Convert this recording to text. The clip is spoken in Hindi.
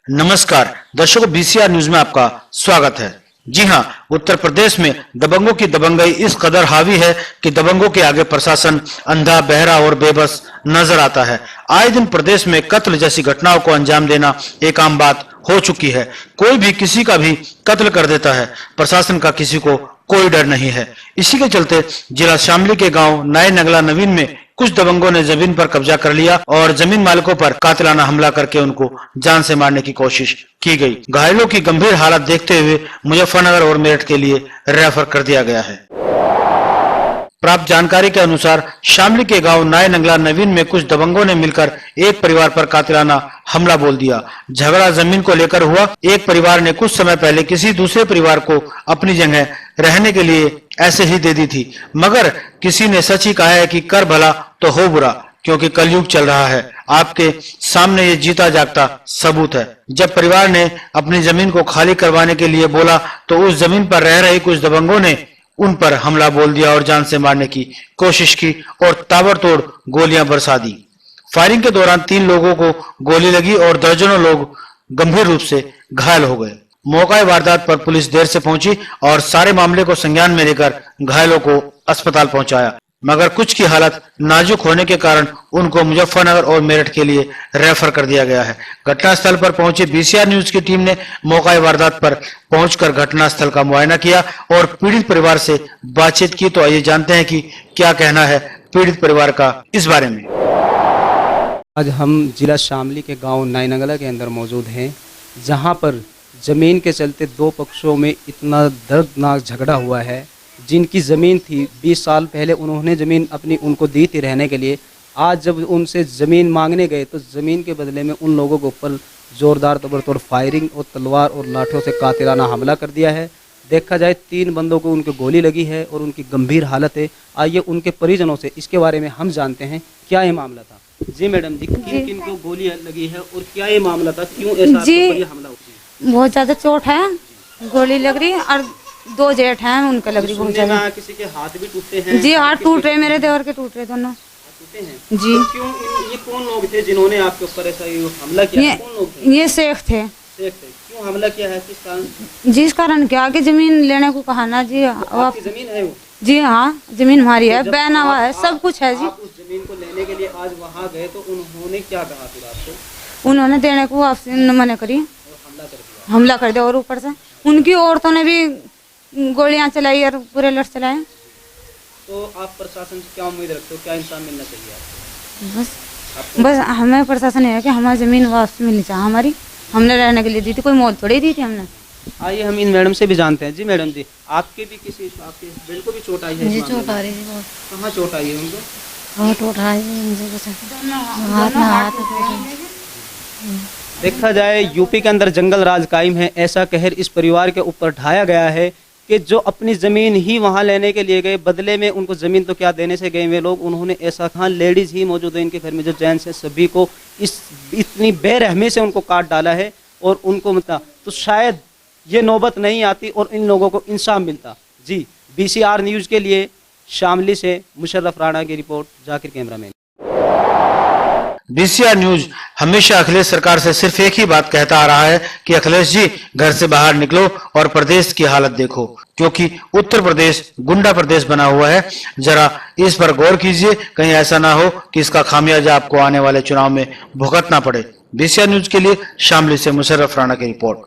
नमस्कार दर्शकों, बीसीआर न्यूज में आपका स्वागत है। जी हां, उत्तर प्रदेश में दबंगों की दबंगई इस कदर हावी है कि दबंगों के आगे प्रशासन अंधा, बहरा और बेबस नजर आता है। आए दिन प्रदेश में कत्ल जैसी घटनाओं को अंजाम देना एक आम बात हो चुकी है। कोई भी किसी का भी कत्ल कर देता है, प्रशासन का किसी को कोई डर नहीं है। इसी के चलते जिला शामली के गांव नए नगला नवीन में कुछ दबंगों ने जमीन पर कब्जा कर लिया और जमीन मालिकों पर कातिलाना हमला करके उनको जान से मारने की कोशिश की गई। घायलों की गंभीर हालत देखते हुए मुजफ्फरनगर और मेरठ के लिए रेफर कर दिया गया है। प्राप्त जानकारी के अनुसार शामली के गांव नए नंगला नवीन में कुछ दबंगों ने मिलकर एक परिवार पर कातिलाना हमला बोल दिया। झगड़ा जमीन को लेकर हुआ। एक परिवार ने कुछ समय पहले किसी दूसरे परिवार को अपनी जगह रहने के लिए ऐसे ही दे दी थी, मगर किसी ने सच ही कहा है कि कर भला तो हो बुरा, क्योंकि कलयुग चल रहा है। आपके सामने ये जीता जागता सबूत है। जब परिवार ने अपनी जमीन को खाली करवाने के लिए बोला तो उस जमीन पर रह रहे कुछ दबंगों ने उन पर हमला बोल दिया और जान से मारने की कोशिश की और ताबड़तोड़ गोलियां बरसा दी। फायरिंग के दौरान 3 लोगों को गोली लगी और दर्जनों लोग गंभीर रूप से घायल हो गए। मौका वारदात पर पुलिस देर से पहुंची और सारे मामले को संज्ञान में लेकर घायलों को अस्पताल पहुंचाया, मगर कुछ की हालत नाजुक होने के कारण उनको मुजफ्फरनगर और मेरठ के लिए रेफर कर दिया गया है। घटनास्थल पर पहुंची बीसीआर न्यूज की टीम ने मौका वारदात पर पहुंचकर घटनास्थल का मुआयना किया और पीड़ित परिवार से बातचीत की। तो आइए जानते हैं कि क्या कहना है पीड़ित परिवार का इस बारे में। आज हम जिला शामली के गांव नायनगला के अंदर मौजूद हैं, जहां पर जमीन के चलते 2 पक्षों में इतना दर्दनाक झगड़ा हुआ है। जिनकी ज़मीन थी 20 साल पहले उन्होंने ज़मीन अपनी उनको दी थी रहने के लिए। आज जब उनसे ज़मीन मांगने गए तो ज़मीन के बदले में उन लोगों के ऊपर ज़ोरदार तबड़तोड़ फायरिंग और तलवार और लाठों से कातिलाना हमला कर दिया है। देखा जाए 3 बंदों को उनके गोली लगी है और उनकी गंभीर हालत है। आइए उनके परिजनों से इसके बारे में हम जानते हैं क्या ये मामला था। जी मैडम जी, किन किन को गोली लगी है और क्या ये मामला था, क्यों ऐसा हमला हुआ? बहुत ज्यादा चोट है, गोली लग रही और 2 जेठ हैं उनका लग रही बहुत ज्यादा। किसी के हाथ भी टूटे हैं? जी हाथ टूट रहे, मेरे देवर के टूट रहे दोनों। टूटे हैं जी। तो क्यों, ये कौन लोग थे जिन्होंने आपके ऊपर ऐसा हमला किया? कौन लोग थे? ये शेख थे। शेख थे। क्यों हमला किया है, किस कारण? जिस कारण क्या कि जमीन लेने को कहा ना जी। आपकी जमीन है वो? जी हाँ, जमीन हमारी है, बैना हुआ है, सब कुछ है जी। आप उस जमीन को लेने के लिए आज वहाँ गए तो उन्होंने क्या कहा फिर आपको? उन्होंने देने को आपसे मना करी, हमला कर दिया और ऊपर से उनकी औरतों ने भी गोलियां चलाई और पूरे लड़ चलाए। तो आप प्रशासन से क्या उम्मीद रखते हो, क्या इंसान मिलना चाहिए आपको? बस हमें प्रशासन है कि हमारी जमीन वापस मिलनी चाहिए हमारी। हमने रहने के लिए दी थी, कोई मौत थोड़ी दी थी हमने। आइए हम इन मैडम से भी जानते हैं। जी मैडम जी, आपके भी किसी आपके बेल को भी चोट आई है? जी चोट आ रही है बहुत। कहाँ चोट आई है उनको? बहुत चोट आई है मुझे, कुछ हाथ में हाथ। देखा जाए यूपी के अंदर जंगल राज कायम है। ऐसा कहर इस परिवार के ऊपर ढाया गया है कि जो अपनी ज़मीन ही वहाँ लेने के लिए गए, बदले में उनको ज़मीन तो क्या देने से गए वे लोग, उन्होंने ऐसा कहा। लेडीज़ ही मौजूद है इनके घर में जो जेंट्स हैं, सभी को इस इतनी बेरहमी से उनको काट डाला है और उनको मतलब तो शायद ये नौबत नहीं आती और इन लोगों को इंसाफ मिलता। जी, बीसीआर न्यूज़ के लिए शामली से मुशर्रफ राणा की report, Zakir cameraman. BCR news हमेशा अखिलेश सरकार से सिर्फ एक ही बात कहता आ रहा है कि अखिलेश जी घर से बाहर निकलो और प्रदेश की हालत देखो, क्योंकि उत्तर प्रदेश गुंडा प्रदेश बना हुआ है। जरा इस पर गौर कीजिए, कहीं ऐसा ना हो कि इसका खामियाजा आपको आने वाले चुनाव में भुगतना पड़े। बीसीआर न्यूज के लिए शामली से मुशर्रफ राणा की रिपोर्ट।